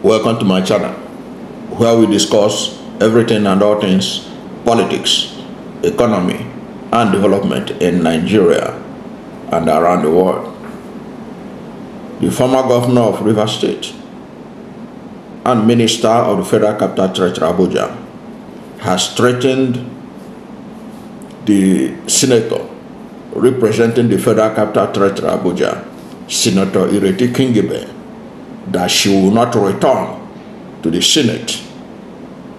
Welcome to my channel, where we discuss everything and all things politics, economy, and development in Nigeria and around the world. The former governor of Rivers State and minister of the Federal Capital Territory, Abuja, has threatened the senator representing the Federal Capital Territory, Abuja, Senator Ireti Kingibe, that she will not return to the Senate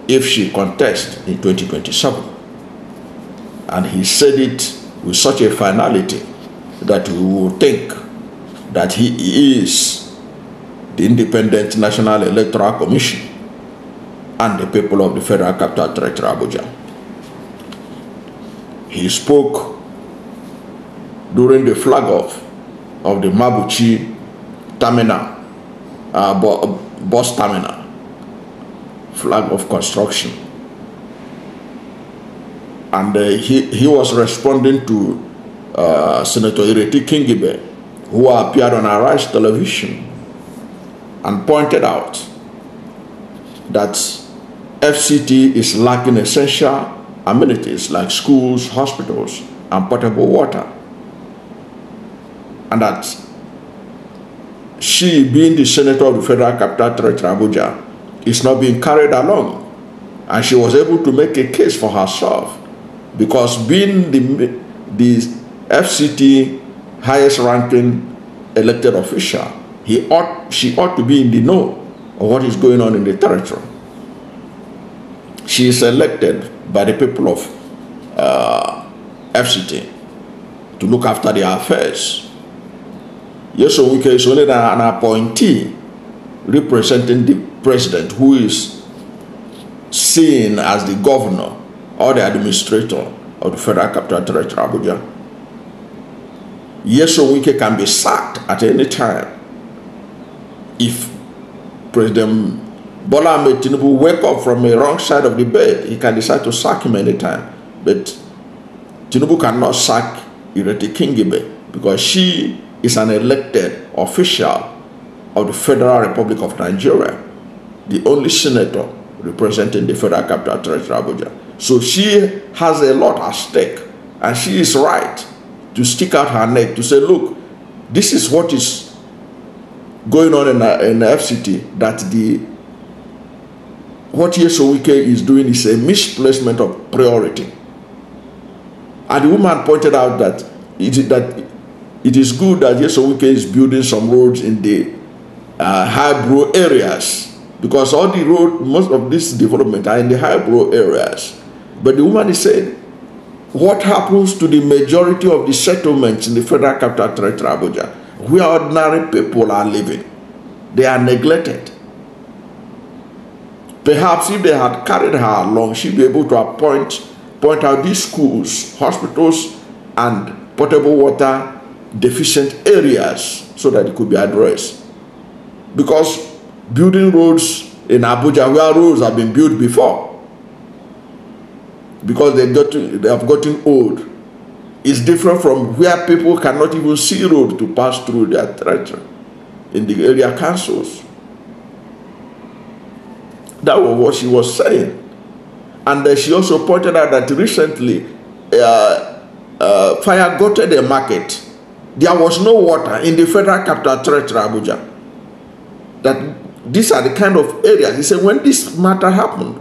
if she contests in 2027. And he said it with such a finality that we will think that he is the Independent National Electoral Commission and the people of the Federal Capital Territory, Abuja. He spoke during the flag off of the Mabuchi terminal, bus terminal, flag of construction. And he was responding to Senator Ireti Kingibe, who appeared on Arise television and pointed out that FCT is lacking essential amenities like schools, hospitals, and potable water. And that she, being the senator of the Federal Capital Territory, Abuja, is not being carried along. And she was able to make a case for herself because being the FCT highest ranking elected official, she ought to be in the know of what is going on in the territory. She is elected by the people of FCT to look after their affairs. Nyesom Wike is only an appointee representing the president, who is seen as the governor or the administrator of the Federal Capital Territory, Abuja. Nyesom Wike can be sacked at any time. If President Bola Ahmed Tinubu wake up from a wrong side of the bed, he can decide to sack him anytime. But Tinubu cannot sack Ireti Kingibe because she is an elected official of the Federal Republic of Nigeria, the only senator representing the Federal Capital Territory, Abuja. So she has a lot at stake, and she is right to stick out her neck to say, look, this is what is going on in the FCT, that what Nyesom Wike is doing is a misplacement of priority. And the woman pointed out that it is good that Nyesom Wike is building some roads in the high-brow areas, because all the road, most of this development are in the high-brow areas. But the woman is saying, what happens to the majority of the settlements in the Federal Capital Territory, Abuja, where ordinary people are living? They are neglected. Perhaps if they had carried her along, she'd be able to point out these schools, hospitals, and potable water deficient areas so that it could be addressed. Because building roads in Abuja, where roads have been built before, because they have gotten old, is different from where people cannot even see road to pass through their territory in the area councils. That was what she was saying. And she also pointed out that recently fire gutted a market. There was no water in the Federal Capital Territory, Abuja. That these are the kind of areas. He said when this matter happened,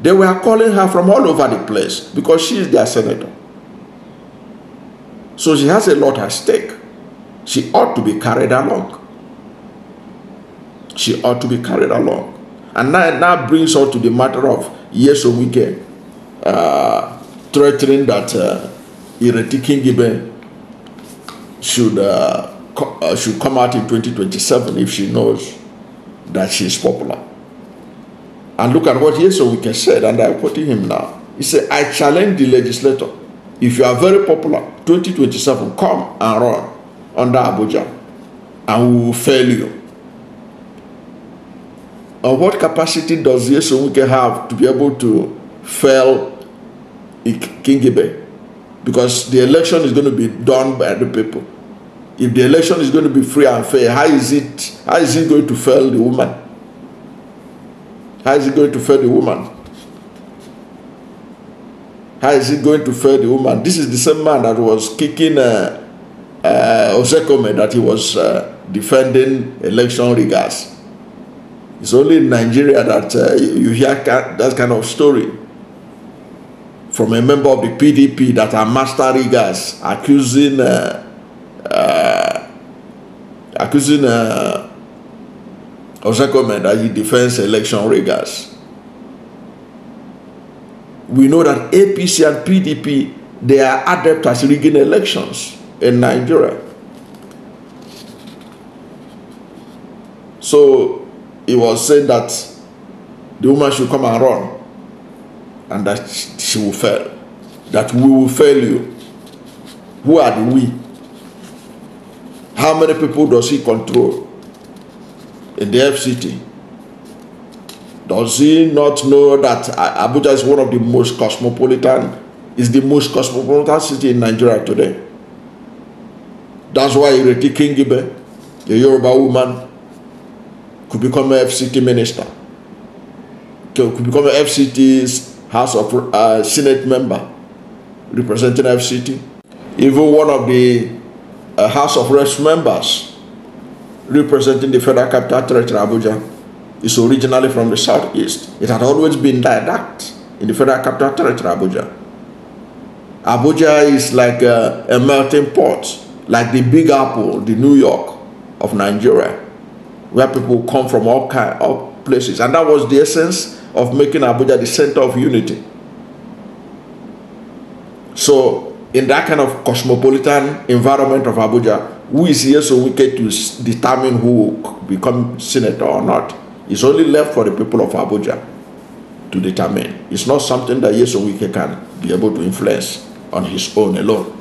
they were calling her from all over the place because she is their senator. So she has a lot at stake. She ought to be carried along. She ought to be carried along. And now brings us to the matter of Nyesom Wike threatening that Ireti Kingibe should come out in 2027 if she knows that she is popular. And look at what Nyesom Wike said, and I'm quoting him now. He said, I challenge the legislator. If you are very popular, 2027, come and run under Abuja, and we will fail you. And what capacity does Nyesom Wike have to be able to fail Kingibe? Because the election is going to be done by the people. If the election is going to be free and fair, how is it going to fail the woman? How is he going to fail the woman? How is he going to fail the woman? This is the same man that was kicking Osekome, that he was defending election riggers. It's only in Nigeria that you hear that kind of story from a member of the PDP that are master riggers accusing Osekome that he defends election riggers. We know that APC and PDP, they are adept at rigging elections in Nigeria. So he was saying that the woman should come and run, and that she will fail, that we will fail you. Who are the we? How many people does he control in the FCT? Does he not know that Abuja is one of the most cosmopolitan, is the most cosmopolitan city in Nigeria today? That's why Ireti Kingibe, a Yoruba woman, could become an FCT minister, could become an FCT's House of Senate member representing FCT. Even one of the House of Reps members representing the Federal Capital Territory, Abuja, is originally from the southeast. It had always been dialect in the Federal Capital Territory, Abuja. Abuja is like a melting pot, like the Big Apple, the New York of Nigeria, where people come from all kinds of places. And that was the essence of making Abuja the center of unity. So, in that kind of cosmopolitan environment of Abuja, who is Nyesom Wike to determine who will become senator or not? It's only left for the people of Abuja to determine. It's not something that Nyesom Wike can be able to influence on his own alone.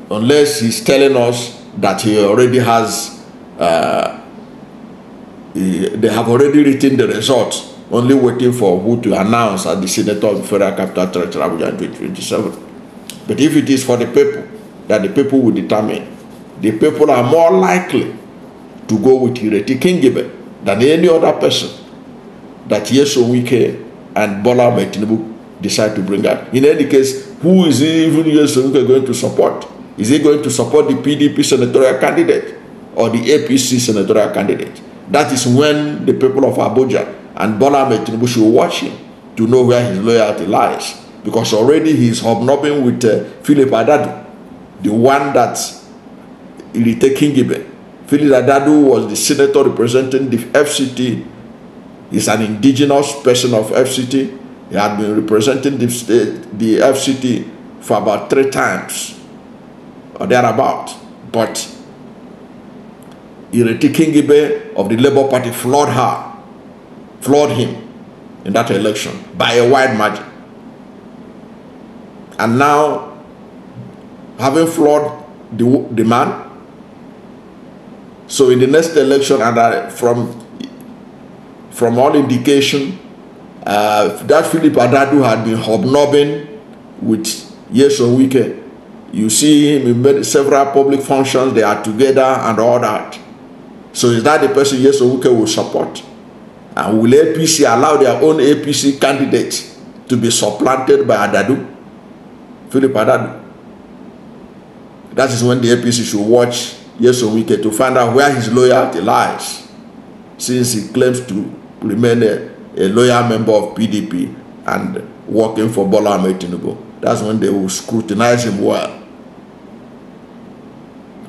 Unless he's telling us that he already has, they have already written the results, only waiting for who to announce as the senator of the Federal Capital Territory, Abuja in 2027. But if it is for the people, that the people will determine, the people are more likely to go with Ireti Kingibe than any other person that Nyesom Wike and Bola Tinubu decide to bring out. In any case, who is even Nyesom Wike going to support? Is he going to support the PDP senatorial candidate or the APC senatorial candidate? That is when the people of Abuja and Bola Tinubu should watch him to know where his loyalty lies. Because already he is hobnobbing with Philip Adadu, the one that Ireti Kingibe. Philip Adadu was the senator representing the FCT. He's an indigenous person of FCT. He had been representing the FCT for about 3 times or thereabout. But Ireti Kingibe of the Labour Party floored him in that election by a wide margin. And now, having floored the man, so in the next election, and from all indication, that Philip Adadu had been hobnobbing with Nyesom Wike. You see him in several public functions, they are together and all that. So is that the person Nyesom Wike will support? And will APC allow their own APC candidate to be supplanted by Adadu? Philip Adadu. That is when the APC should watch Nyesom Wike to find out where his loyalty lies, since he claims to remain a loyal member of PDP and working for Bola Tinubu. That's when they will scrutinize him well.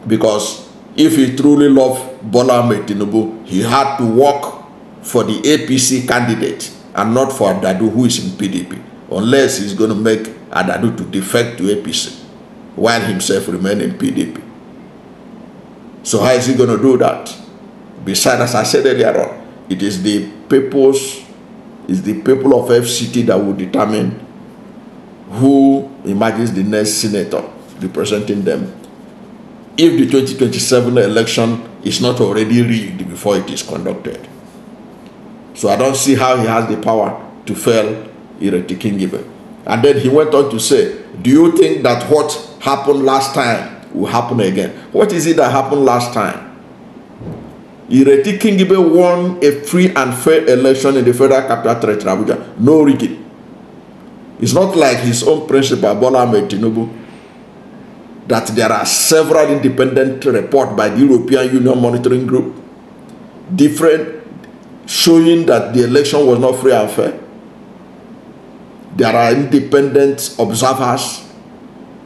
Because if he truly loved Bola Tinubu, he had to work for the APC candidate and not for Adadu, who is in PDP, unless he's going to make Adadu to defect to APC while himself remain in PDP. So how is he going to do that? Besides, as I said earlier on, it is the people of FCT that will determine who emerges the next senator representing them, if the 2027 election is not already rigged before it is conducted. So I don't see how he has the power to fail Ireti Kingibe. And then he went on to say, do you think that what happened last time will happen again? What is it that happened last time? Ireti Kingibe won a free and fair election in the Federal Capital Territory, Abuja. No rigging. It's not like his own principal, Bola Ahmed Tinubu, that there are several independent reports by the European Union Monitoring Group, different, showing that the election was not free and fair. There are independent observers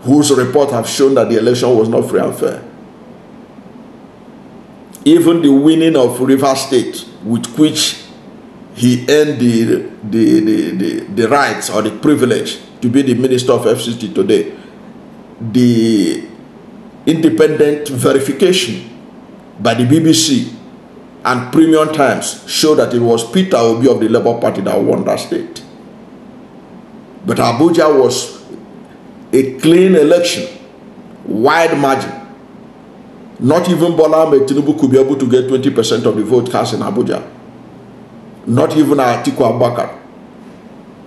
whose reports have shown that the election was not free and fair. Even the winning of River State, with which he earned the rights or the privilege to be the Minister of FCT today, the independent verification by the BBC and Premium Times show that it was Peter Obi of the Labour Party that won that state. But Abuja was a clean election, wide margin. Not even Bola Ahmed Tinubu could be able to get 20% of the vote cast in Abuja. Not even Atiku Abubakar.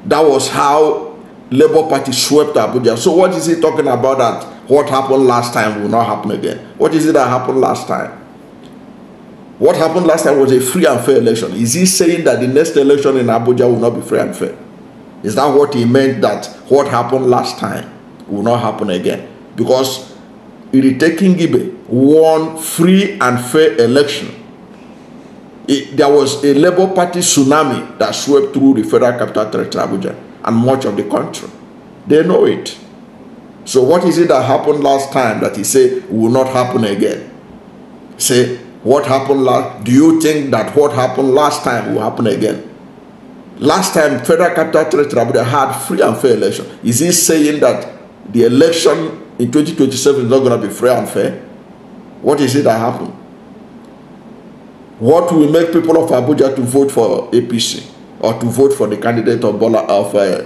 That was how Labour Party swept Abuja. So what is he talking about that what happened last time will not happen again? What is it that happened last time? What happened last time was a free and fair election. Is he saying that the next election in Abuja will not be free and fair? Is that what he meant, that what happened last time will not happen again? Because Ireti Kingibe won free and fair election. There was a Labour Party tsunami that swept through the Federal Capital Territory, Abuja, and much of the country. They know it. So what is it that happened last time that he said will not happen again? Say, what happened last? Do you think that what happened last time will happen again? Last time, Federal Capital Territory, Abuja, had free and fair election. Is he saying that the election in 2027 is not going to be free and fair? What is it that happened? What will make people of Abuja to vote for APC or to vote for the candidate of Nyesom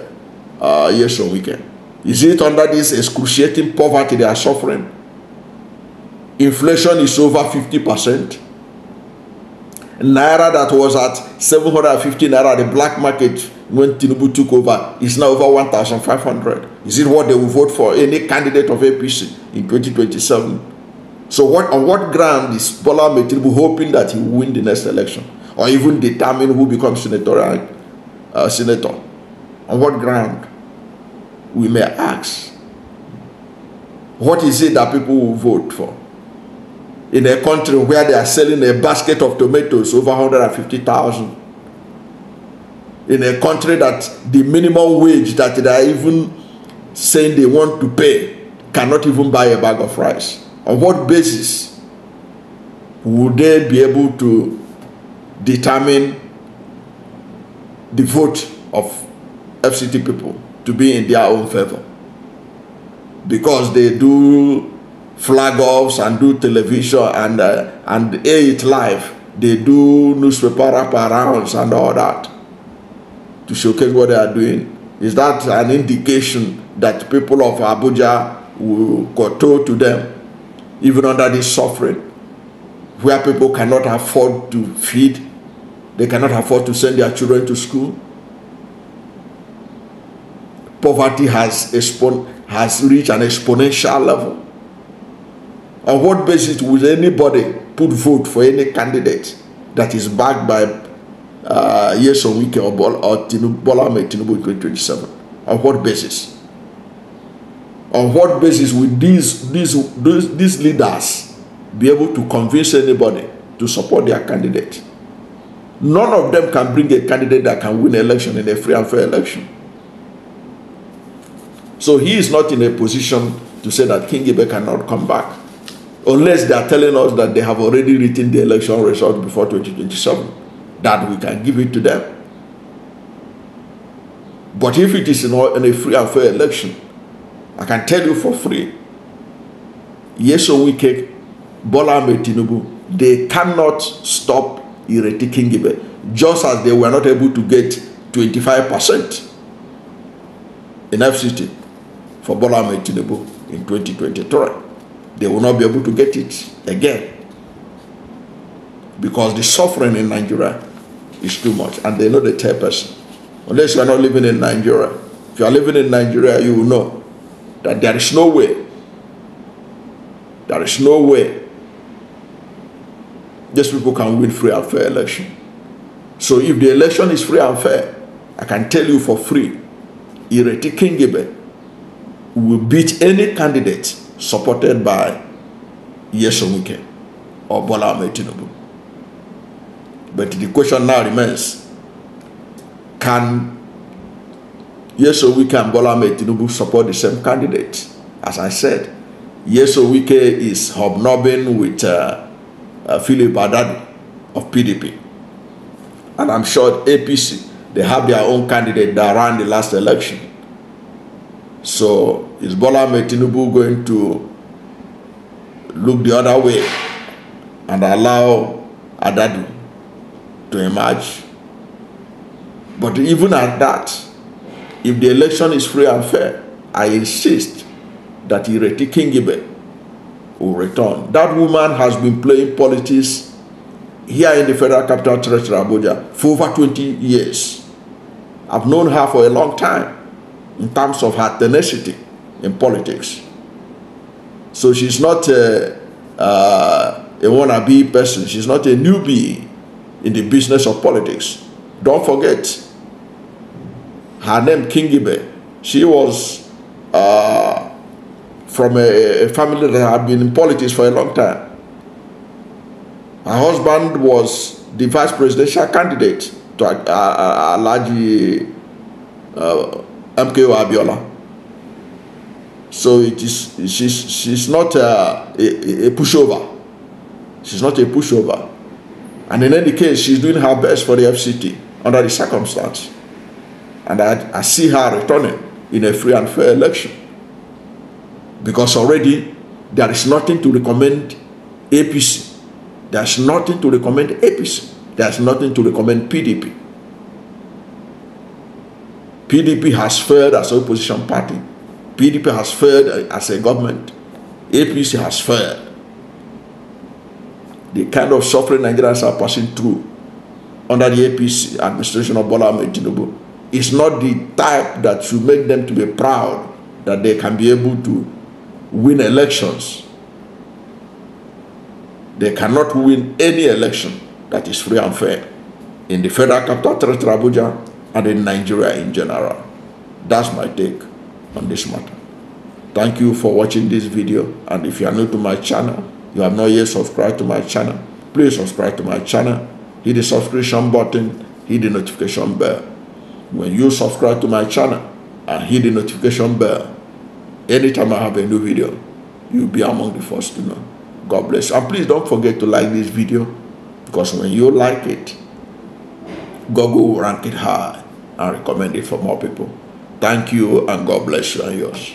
Wike? Is it under this excruciating poverty they are suffering? Inflation is over 50%. Naira that was at 750 naira, the black market when Tinubu took over, is now over 1,500. Is it what they will vote for any candidate of APC in 2027? So on what ground is Bola Ahmed Tinubu hoping that he will win the next election, or even determine who becomes senator? On what ground, we may ask? What is it that people will vote for? In a country where they are selling a basket of tomatoes over 150,000. In a country that the minimum wage that they are even saying they want to pay cannot even buy a bag of rice. On what basis would they be able to determine the vote of FCT people to be in their own favor? Because they do flag offs and do television and air it live. They do newspaper wraparounds and all that to showcase what they are doing. Is that an indication that people of Abuja will kowtow to them, even under this suffering, where people cannot afford to feed, they cannot afford to send their children to school? Poverty has reached an exponential level. On what basis would anybody put vote for any candidate that is backed by Nyesom Wike or Bola Ahmed Tinubu in 2027? On what basis? On what basis would these leaders be able to convince anybody to support their candidate? None of them can bring a candidate that can win an election in a free and fair election. So he is not in a position to say that Kingibe cannot come back, unless they are telling us that they have already written the election result before 2027, that we can give it to them. But if it is in a free and fair election, I can tell you for free, Nyesom Wike, Bola Ahmed Tinubu, they cannot stop Ireti Kingibe, just as they were not able to get 25% in FCT for Bola Ahmed Tinubu in 2023. They will not be able to get it again, because the suffering in Nigeria is too much, and they know the third person. Unless you are not living in Nigeria. If you are living in Nigeria, you will know that there is no way these people can win free and fair election. So if the election is free and fair, I can tell you for free, Ireti Kingibe will beat any candidate supported by Nyesom Wike or Bola Ahmed Tinubu. But the question now remains, can Nyesom Wike and Bola Ahmed Tinubu support the same candidate? As I said, Nyesom Wike is hobnobbing with Philip Adadu of PDP. And I'm sure APC, they have their own candidate that ran the last election. So is Bola Ahmed Tinubu going to look the other way and allow Adadu to emerge? But even at that, if the election is free and fair, I insist that Ireti Kingibe will return. That woman has been playing politics here in the Federal Capital Territory, Abuja, for over 20 years. I've known her for a long time in terms of her tenacity in politics. So she's not a wannabe person. She's not a newbie in the business of politics. Don't forget, her name Kingibe. She was from a family that had been in politics for a long time. Her husband was the vice presidential candidate to Alhaji MKO Abiola. So she's not a pushover. She's not a pushover. And in any case, she's doing her best for the FCT under the circumstance. And I see her returning in a free and fair election. Because already there is nothing to recommend APC. There's nothing to recommend APC. There's nothing to recommend PDP. PDP has failed as an opposition party. PDP has failed as a government. APC has failed. The kind of suffering Nigerians are passing through under the APC administration of Bola Ahmed Tinubu is not the type that should make them to be proud that they can be able to win elections. They cannot win any election that is free and fair in the Federal Capital Territory, Abuja, and in Nigeria in general. That's my take on this matter. Thank you for watching this video, and if you are new to my channel, you have not yet subscribed to my channel, please subscribe to my channel, hit the subscription button, hit the notification bell. When you subscribe to my channel and hit the notification bell, anytime I have a new video, you'll be among the first to know. God bless you. And please don't forget to like this video, because when you like it, Google will rank it high and recommend it for more people. Thank you, and God bless you and yours.